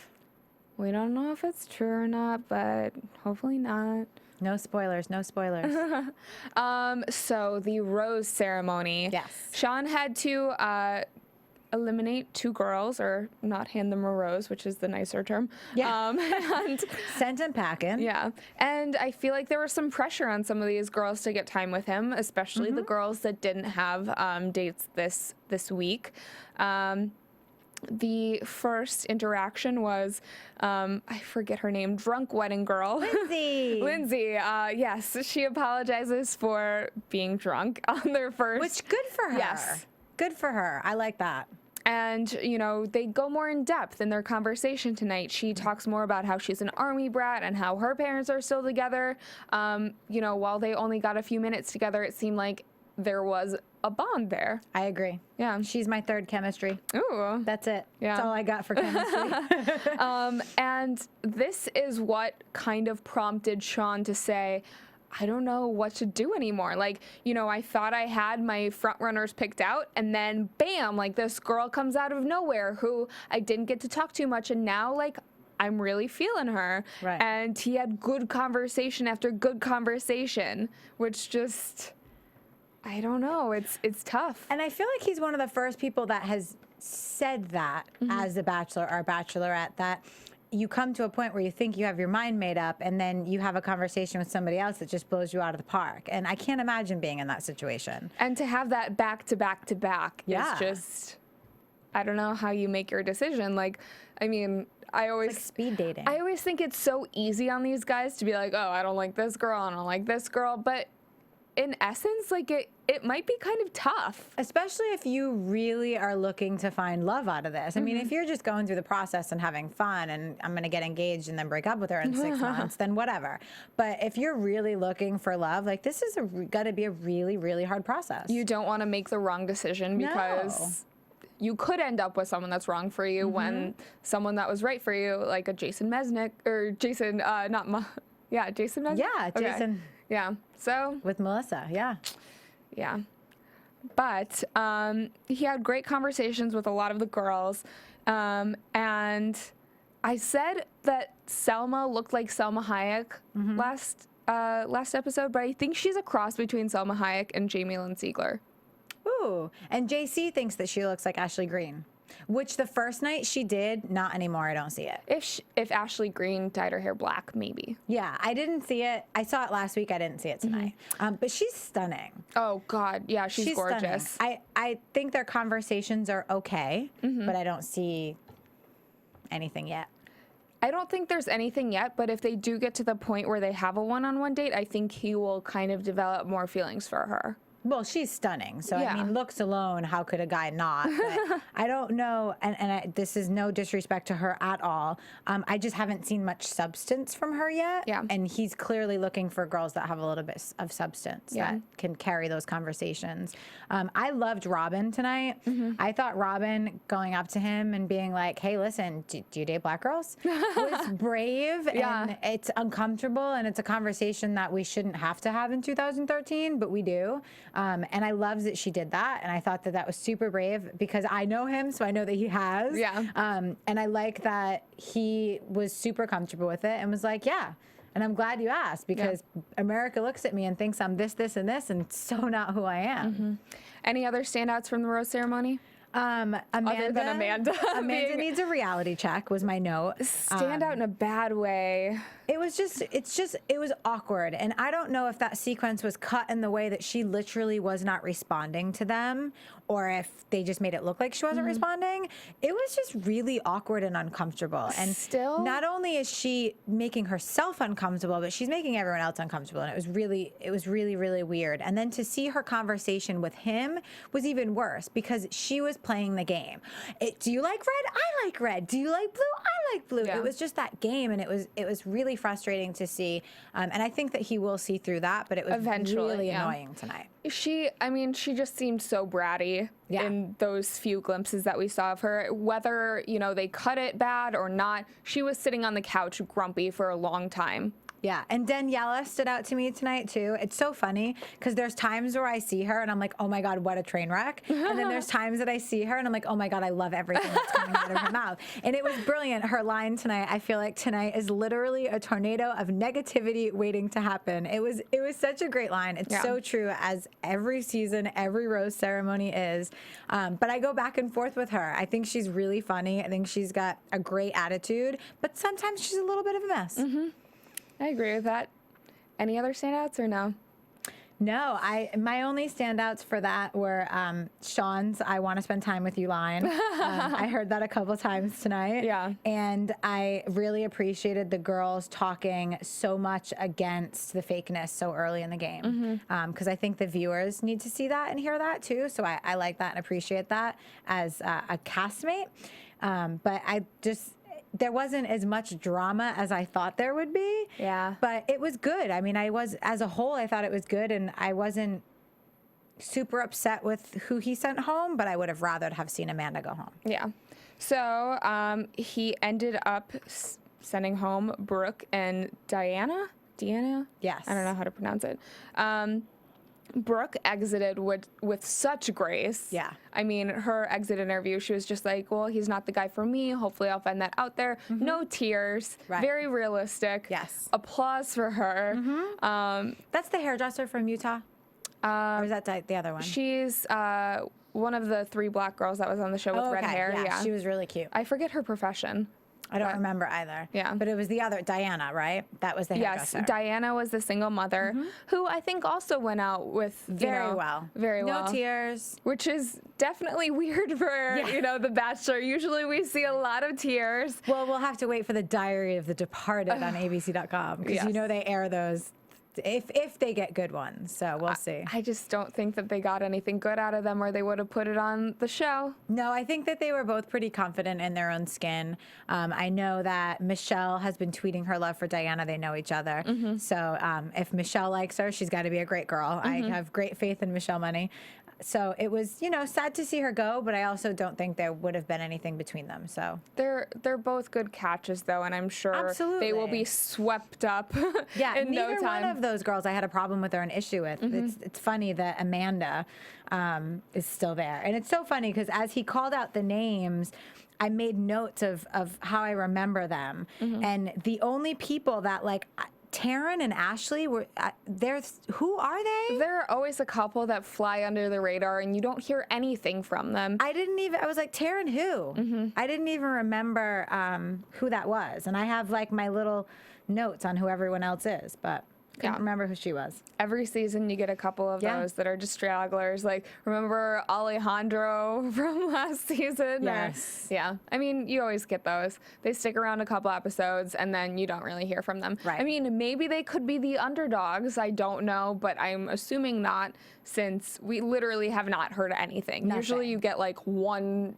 We don't know if it's true or not, but hopefully not. No spoilers, no spoilers. So the rose ceremony. Yes. Sean had to eliminate 2 girls, or not hand them a rose, which is the nicer term. Yeah. And Sent and packing. yeah, and I feel like there was some pressure on some of these girls to get time with him, especially the girls that didn't have dates this week. The first interaction was, I forget her name, drunk wedding girl. Lindsay. Lindsay, yes, she apologizes for being drunk on their first. Which, good for her. Yes. Good for her. I like that. And, you know, they go more in depth in their conversation tonight. She talks more about how she's an army brat and how her parents are still together. You know, while they only got a few minutes together, it seemed like there was a bond there. I agree. Yeah. She's my third chemistry. Ooh. That's it. Yeah. That's all I got for chemistry. And this is what kind of prompted Sean to say, I don't know what to do anymore. Like, you know, I thought I had my front runners picked out, and then bam, like this girl comes out of nowhere who I didn't get to talk to much, and now like I'm really feeling her. Right. And he had good conversation after good conversation, which just, I don't know, it's tough. And I feel like he's one of the first people that has said that as a bachelor or bachelorette, that you come to a point where you think you have your mind made up, and then you have a conversation with somebody else that just blows you out of the park. And I can't imagine being in that situation. And to have that back to back to back Yeah. is just, I don't know how you make your decision. Like, I mean, I always Like speed dating. I always think it's so easy on these guys to be like, oh, I don't like this girl, I don't like this girl. But in essence, like it might be kind of tough. Especially if you really are looking to find love out of this. I mean, if you're just going through the process and having fun and I'm going to get engaged and then break up with her in 6 months, then whatever. But if you're really looking for love, like this is got to be a really, really hard process. You don't want to make the wrong decision because you could end up with someone that's wrong for you when someone that was right for you, like a Jason Mesnick, or Jason, Jason Mesnick? Yeah, Okay. Jason. Yeah, so, With Melissa, yeah. yeah. But he had great conversations with a lot of the girls. And I said that Selma looked like Selma Hayek last episode, but I think she's a cross between Selma Hayek and Jamie Lynn Sigler. Ooh, and JC thinks that she looks like Ashley Greene, which the first night she did, not anymore. I don't see it. If Ashley Greene dyed her hair black, maybe. Yeah, I didn't see it. I saw it last week. I didn't see it tonight. But she's stunning. Oh God, yeah, she's gorgeous. Stunning. I think their conversations are okay, but I don't see anything yet. I don't think there's anything yet, but if they do get to the point where they have a one-on-one date, I think he will kind of develop more feelings for her. Well, she's stunning. So, Yeah. I mean, looks alone, how could a guy not? But I don't know. And this is no disrespect to her at all. I just haven't seen much substance from her yet. Yeah. And he's clearly looking for girls that have a little bit of substance Yeah. that can carry those conversations. I loved Robin tonight. I thought Robin going up to him and being like, hey, listen, do you date black girls? Was brave. Yeah. And it's uncomfortable. And it's a conversation that we shouldn't have to have in 2013, but we do. And I loved that she did that. And I thought that that was super brave because I know him, so I know that he has. Yeah. And I like that he was super comfortable with it and was like, yeah. And I'm glad you asked because America looks at me and thinks I'm this, this, and this, and it's so not who I am. Any other standouts from the rose ceremony? Amanda, Other than Amanda Amanda being- needs a reality check was my note. Stand out in a bad way. It was awkward. And I don't know if that sequence was cut in the way that she literally was not responding to them or if they just made it look like she wasn't responding. It was just really awkward and uncomfortable. And Still? not only is she making herself uncomfortable, but she's making everyone else uncomfortable. And it was really, really weird. And then to see her conversation with him was even worse because she was playing the game. Do you like red? I like red. Do you like blue? I like blue. Yeah. It was just that game, and it was really frustrating to see. And I think that he will see through that, but it was Eventually, really yeah. annoying tonight. She just seemed so bratty Yeah. in those few glimpses that we saw of her. Whether, they cut it bad or not, she was sitting on the couch grumpy for a long time. Yeah, and Daniela stood out to me tonight too. It's so funny because there's times where I see her and I'm like, oh my God, what a train wreck. And then there's times that I see her and I'm like, oh my God, I love everything that's coming out of her mouth. And it was brilliant. Her line tonight, I feel like tonight is literally a tornado of negativity waiting to happen. It was such a great line. It's so true, as every season, every rose ceremony is. But I go back and forth with her. I think she's really funny. I think she's got a great attitude, but sometimes she's a little bit of a mess. I agree with that. Any other standouts or no? No, my only standouts for that were Sean's "I want to spend time with you" line. I heard that a couple times tonight. Yeah. And I really appreciated the girls talking so much against the fakeness so early in the game. Because I think the viewers need to see that and hear that too. So I like that and appreciate that as a castmate. But there wasn't as much drama as I thought there would be. Yeah. But it was good. I mean, as a whole, I thought it was good, and I wasn't super upset with who he sent home, but I would have rather have seen Amanda go home. Yeah. So he ended up sending home Brooke and Diana? Yes. I don't know how to pronounce it. Brooke exited with such grace. Yeah. I mean, her exit interview, she was just like, well, he's not the guy for me. Hopefully I'll find that out there. No tears. Right. Very realistic. Yes. Applause for her. That's the hairdresser from Utah? Or is that the other one? She's one of the 3 black girls that was on the show with red hair. Yeah, she was really cute. I forget her profession. I don't remember either. Yeah. But it was the other, Diana, right? That was the hairdresser. Yes, Diana was the single mother who I think also went out with Very well. No tears. Which is definitely weird for, The Bachelor. Usually we see a lot of tears. Well, we'll have to wait for the Diary of the Departed on ABC.com because they air those if they get good ones. So we'll see. I just don't think that they got anything good out of them or they would have put it on the show. No, I think that they were both pretty confident in their own skin. I know that Michelle has been tweeting her love for Diana. They know each other. So if Michelle likes her, she's got to be a great girl. I have great faith in Michelle Money. So it was, sad to see her go, but I also don't think there would have been anything between them. So they're both good catches, though, and I'm sure they will be swept up. Yeah, in no neither time. one of those girls I had a problem with or an issue with. It's funny that Amanda is still there, and it's so funny because as he called out the names, I made notes of how I remember them, and the only people that Taryn and Ashley were who are they? There are always a couple that fly under the radar and you don't hear anything from them. I was like, Taryn who? I didn't even remember who that was. And I have my little notes on who everyone else is, but couldn't remember who she was. Every season you get a couple of those that are just stragglers. Remember Alejandro from last season? Yes. Yeah. I mean, you always get those. They stick around a couple episodes and then you don't really hear from them. Right. I mean, maybe they could be the underdogs. I don't know, but I'm assuming not, since we literally have not heard anything. Nothing. Usually you get one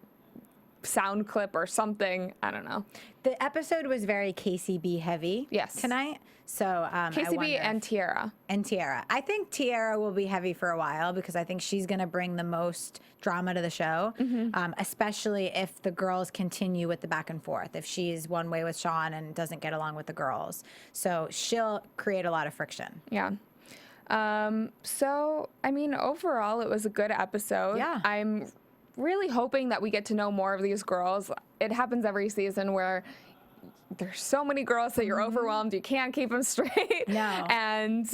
sound clip or something. I don't know. The episode was very KCB heavy tonight. So KCB and Tiara. I think Tiara will be heavy for a while because I think she's going to bring the most drama to the show, especially if the girls continue with the back and forth, if she's one way with Sean and doesn't get along with the girls. So she'll create a lot of friction. Yeah. So, I mean, overall, it was a good episode. Yeah. I'm really hoping that we get to know more of these girls. It happens every season where there's so many girls that you're overwhelmed. You can't keep them straight. No. And,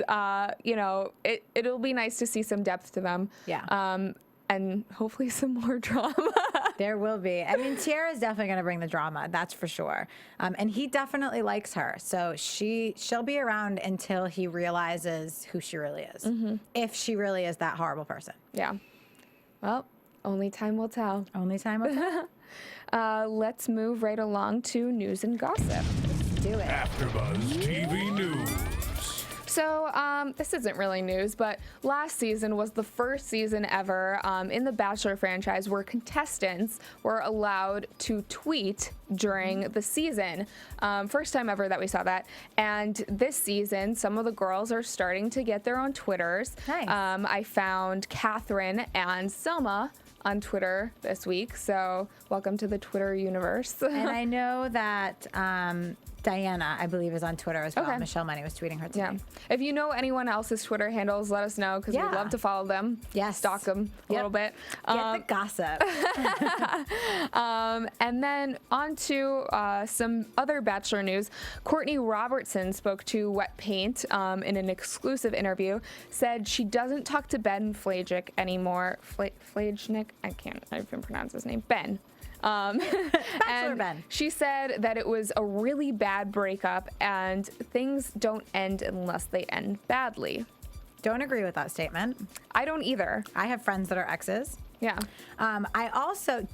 it'll be nice to see some depth to them. Yeah. And hopefully some more drama. There will be. I mean, Tiara's definitely going to bring the drama. That's for sure. And he definitely likes her. So she'll be around until he realizes who she really is. If she really is that horrible person. Yeah. Well, only time will tell. Only time will tell. Let's move right along to news and gossip. Let's do it. AFTERBUZZ TV News. So this isn't really news, but last season was the first season ever in the Bachelor franchise where contestants were allowed to tweet during the season. First time ever that we saw that. And this season, some of the girls are starting to get their own Twitters. Nice. I found Catherine and Selma on Twitter this week, so welcome to the Twitter universe. And I know that Diana, I believe, is on Twitter as well. Okay. Michelle Money was tweeting her today. Yeah. If you know anyone else's Twitter handles, let us know, because Yeah. we'd love to follow them. Yes. Stalk them a little bit. Get the gossip. And then on to some other Bachelor news. Courtney Robertson spoke to Wet Paint in an exclusive interview, said she doesn't talk to Ben Flajnik anymore. Flajnik? I can't even pronounce his name. Ben. Bachelor Ben. She said that it was a really bad breakup and things don't end unless they end badly. Don't agree with that statement. I don't either. I have friends that are exes. Yeah. I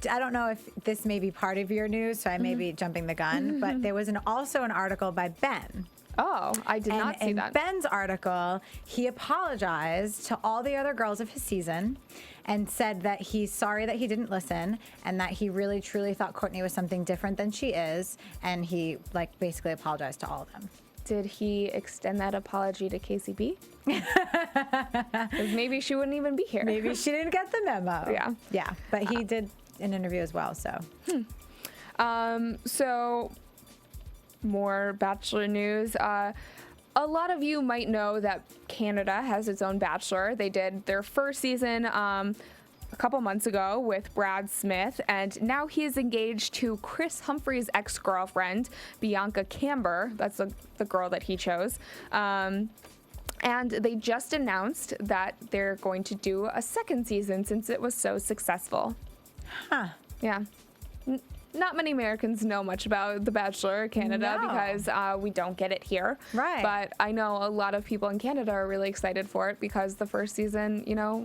don't know if this may be part of your news, so I may be jumping the gun, but there was also an article by Ben. Oh, I did not see in that. Ben's article, he apologized to all the other girls of his season and said that he's sorry that he didn't listen and that he really truly thought Courtney was something different than she is, and he basically apologized to all of them. Did he extend that apology to KCB? 'Cause maybe she wouldn't even be here. Maybe she didn't get the memo. Yeah. Yeah, but he did an interview as well, so. So, more Bachelor news. A lot of you might know that Canada has its own Bachelor. They did their first season a couple months ago with Brad Smith, and now he is engaged to Chris Humphrey's ex-girlfriend, Bianca Camber. That's the girl that he chose. And they just announced that they're going to do a second season since it was so successful. Huh. Yeah. Not many Americans know much about The Bachelor Canada No. because we don't get it here. Right. But I know a lot of people in Canada are really excited for it because the first season,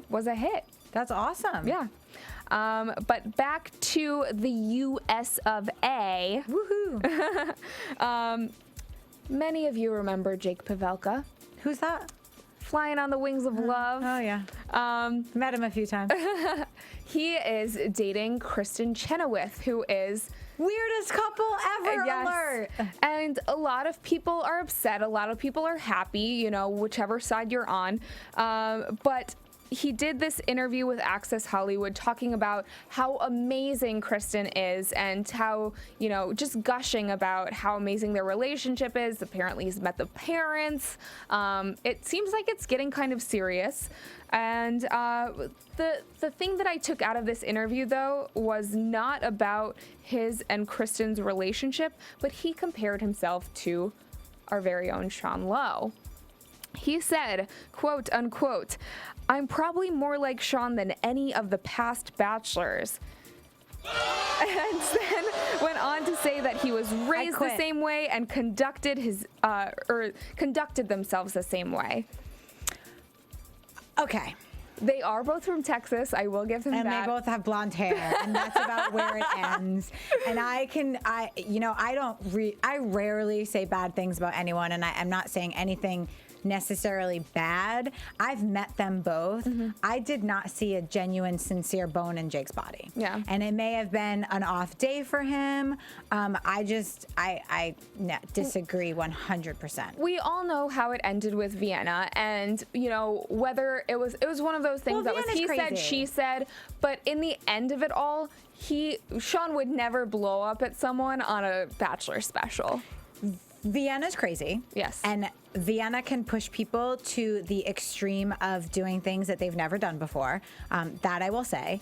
was a hit. That's awesome. Yeah. But back to the U.S. of A. Woohoo. Many of you remember Jake Pavelka, Who's that? Flying on the Wings of Love. Oh, yeah. Met him a few times. He is dating Kristen Chenoweth, who is Weirdest couple ever. yes. Alert. And a lot of people are upset. A lot of people are happy, whichever side you're on. But he did this interview with Access Hollywood talking about how amazing Kristen is and how, just gushing about how amazing their relationship is. Apparently he's met the parents. It seems like it's getting kind of serious. And the thing that I took out of this interview, though, was not about his and Kristen's relationship, but he compared himself to our very own Sean Lowe. He said, quote unquote, "I'm probably more like Sean than any of the past bachelors." And then went on to say that he was raised the same way and conducted themselves the same way. Okay. They are both from Texas. I will give them And that. they both have blonde hair, and that's about where it ends. And I rarely say bad things about anyone, and I'm not saying anything necessarily bad. I've met them both. I did not see a genuine, sincere bone in Jake's body. Yeah. And it may have been an off day for him. I disagree 100%. We all know how it ended with Vienna, and whether it was one of those things that was Vienna's he said, crazy. she said, but in the end of it all, Sean would never blow up at someone on a Bachelor special. Vienna's crazy. Yes. And Vienna can push people to the extreme of doing things that they've never done before. That I will say.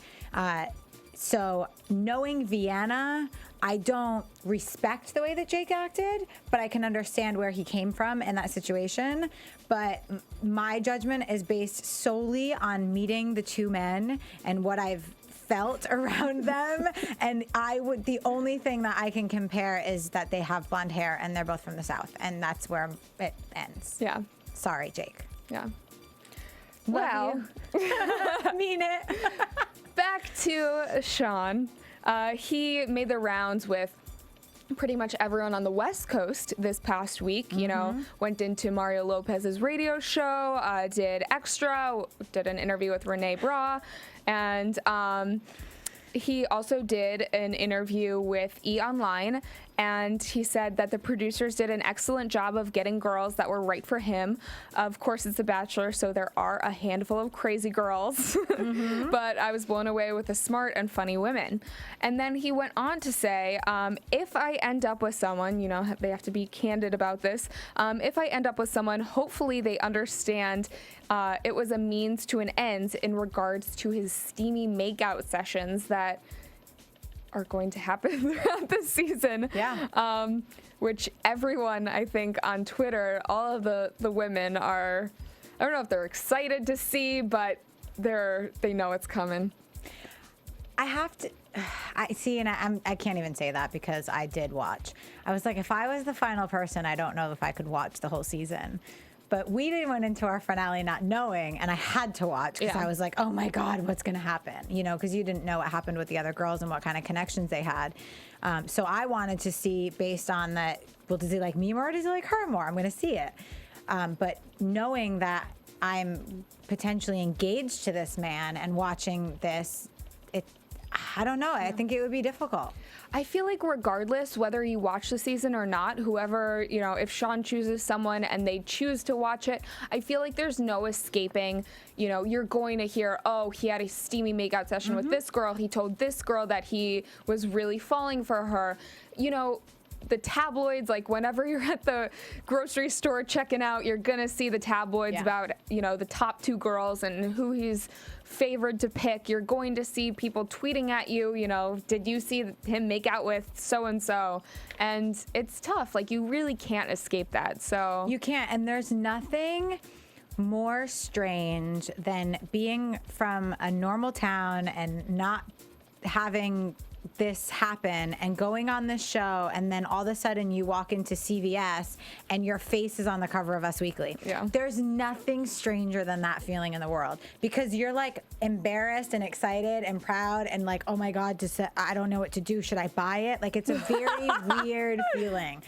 So knowing Vienna, I don't respect the way that Jake acted, but I can understand where he came from in that situation. But my judgment is based solely on meeting the two men and what I've felt around them, and the only thing that I can compare is that they have blonde hair and they're both from the South, and that's where it ends. Yeah. Sorry, Jake. Yeah. Love you. Mean it. Back to Sean. He made the rounds with pretty much everyone on the West Coast this past week. Went into Mario Lopez's radio show, did Extra, did an interview with Renee Bra, and he also did an interview with E! Online, and he said that the producers did an excellent job of getting girls that were right for him. Of course, it's The Bachelor, so there are a handful of crazy girls, but I was blown away with the smart and funny women. And then he went on to say, if I end up with someone, you know, they have to be candid about this. If I end up with someone, hopefully they understand it was a means to an end in regards to his steamy makeout sessions that are going to happen throughout the season. Yeah. Which everyone, I think, on Twitter, all of the women are, I don't know if they're excited to see, but they know it's coming. I have to, I see, and I can't even say that because I did watch. I was like, if I was the final person, I don't know if I could watch the whole season. But we went into our finale not knowing, and I had to watch because I was like, oh my God, what's going to happen? You know, because you didn't know what happened with the other girls and what kind of connections they had. So I wanted to see based on that, well, does he like me more or does he like her more? I'm going to see it. But knowing that I'm potentially engaged to this man and watching this, I don't know. I think it would be difficult. I feel like regardless whether you watch the season or not, whoever, you know, if Sean chooses someone and they choose to watch it, I feel like there's no escaping, you know, you're going to hear, oh, he had a steamy makeout session with this girl. He told this girl that he was really falling for her. You know, the tabloids, like whenever you're at the grocery store checking out, you're gonna see the tabloids about, you know, the top 2 girls and who he's favored to pick. You're going to see people tweeting at you, you know, did you see him make out with so-and-so? And it's tough. Like, you really can't escape that. So You can't. And there's nothing more strange than being from a normal town and not having this happen and going on this show, and then all of a sudden you walk into CVS and your face is on the cover of Us Weekly. Yeah. There's nothing stranger than that feeling in the world, because you're like embarrassed and excited and proud and like, oh my God, I don't know what to do. Should I buy it? Like, it's a very weird feeling.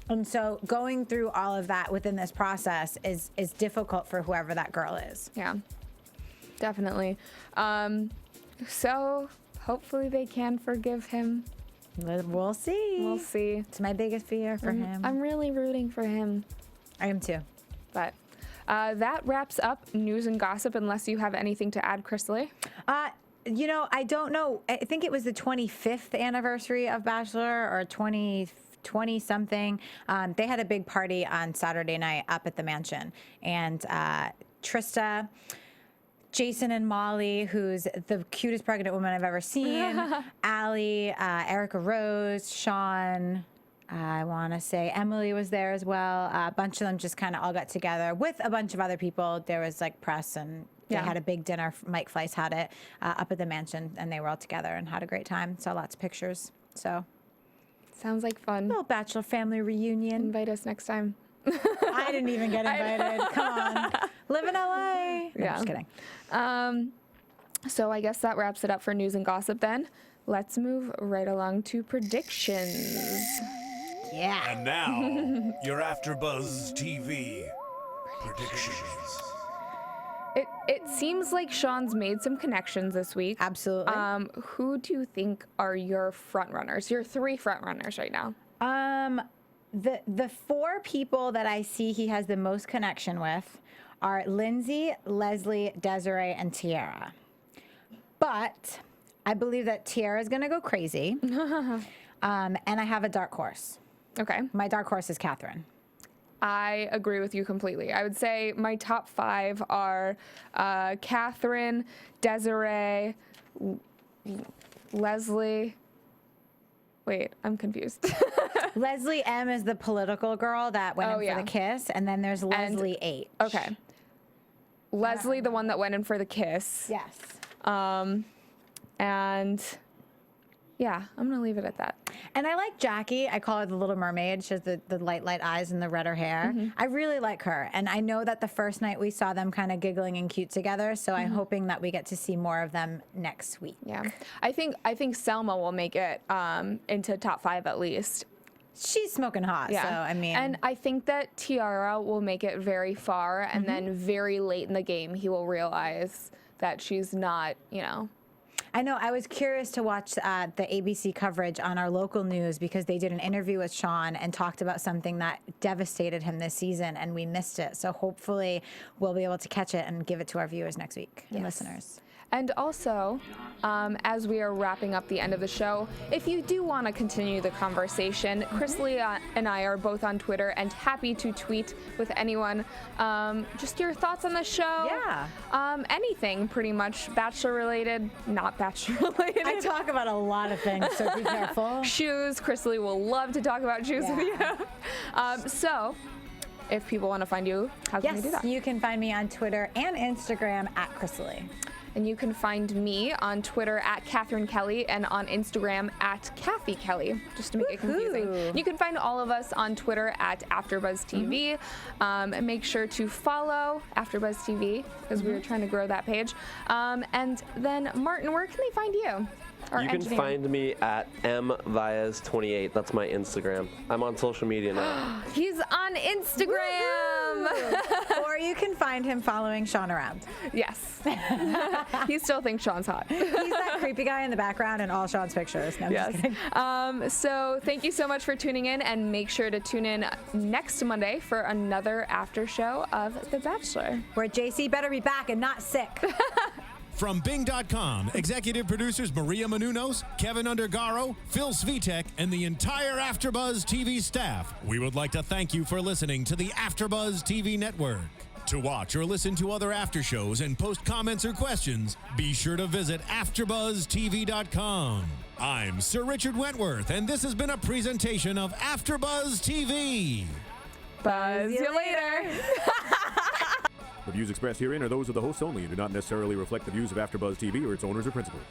And so going through all of that within this process is difficult for whoever that girl is. yeah, definitely. So hopefully they can forgive him. We'll see. We'll see. It's my biggest fear for him. I'm really rooting for him. I am too. But that wraps up news and gossip, unless you have anything to add, Krisily. You know, I don't know. I think it was the 25th anniversary of Bachelor, or 20 something. They had a big party on Saturday night up at the mansion. And Trista, Jason and Molly, who's the cutest pregnant woman I've ever seen, Allie, Erica Rose, Sean, I want to say Emily was there as well. A bunch of them just kind of all got together with a bunch of other people. There was like press, and they had a big dinner. Mike Fleiss had it up at the mansion, and they were all together and had a great time. Saw lots of pictures. So Sounds like fun. little Bachelor family reunion. Invite us next time. I didn't even get invited. Come on. Live in LA. No, Yeah. I'm just kidding. So I guess that wraps it up for news and gossip then. Let's move right along to predictions. Yeah. And now, your AfterBuzz TV predictions. It seems like Sean's made some connections this week. Absolutely. Who do you think are your front runners? Your 3 front runners right now. The 4 people that I see he has the most connection with are Lindsay, Leslie, Desiree, and Tiara. But I believe that Tiara is going to go crazy. And I have a dark horse. Okay. My dark horse is Catherine. I agree with you completely. I would say my top 5 are Catherine, Desiree, Leslie. Wait, I'm confused. Leslie M is the political girl that went in for the kiss, and then there's Leslie H. Okay. Leslie, the one that went in for the kiss. Yes. And yeah, I'm going to leave it at that. And I like Jackie. I call her the Little Mermaid. She has the light eyes and the redder hair. I really like her. And I know that the first night we saw them kind of giggling and cute together, so I'm hoping that we get to see more of them next week. Yeah. I think Selma will make it into top 5 at least. She's smoking hot, Yeah. so I mean. And I think that Tiara will make it very far, and then very late in the game, he will realize that she's not, you know. I know. I was curious to watch the ABC coverage on our local news because they did an interview with Sean and talked about something that devastated him this season, and we missed it. So hopefully we'll be able to catch it and give it to our viewers next week and listeners. And also, as we are wrapping up the end of the show, if you do want to continue the conversation, Krisily and I are both on Twitter and happy to tweet with anyone. Just your thoughts on the show. Yeah. Anything pretty much Bachelor related, not Bachelor related. I talk about a lot of things, so be careful. Shoes. Krisily will love to talk about shoes with you. So, if people want to find you, how can they do that? You can find me on Twitter and Instagram at Krisily. And you can find me on Twitter at Catherine Kelley and on Instagram at Cathy Kelley, just to make it confusing. You can find all of us on Twitter at AFTERBUZZ TV. And make sure to follow AFTERBUZZ TV because we were trying to grow that page. And then, Martin, where can they find you? You can find me at mvias28. That's my Instagram. I'm on social media now. He's on Instagram. Or you can find him following Sean around. Yes. He still thinks Sean's hot. He's that creepy guy in the background in all Sean's pictures. No, I'm just kidding. So thank you so much for tuning in, and make sure to tune in next Monday for another after show of The Bachelor. Where JC better be back and not sick. From Bing.com, executive producers Maria Menounos, Kevin Undergaro, Phil Svitek, and the entire AfterBuzz TV staff, we would like to thank you for listening to the AfterBuzz TV network. To watch or listen to other after shows and post comments or questions, be sure to visit AfterBuzzTV.com. I'm Sir Richard Wentworth, and this has been a presentation of AfterBuzz TV. Buzz you later. The views expressed herein are those of the hosts only and do not necessarily reflect the views of AfterBuzz TV or its owners or principals.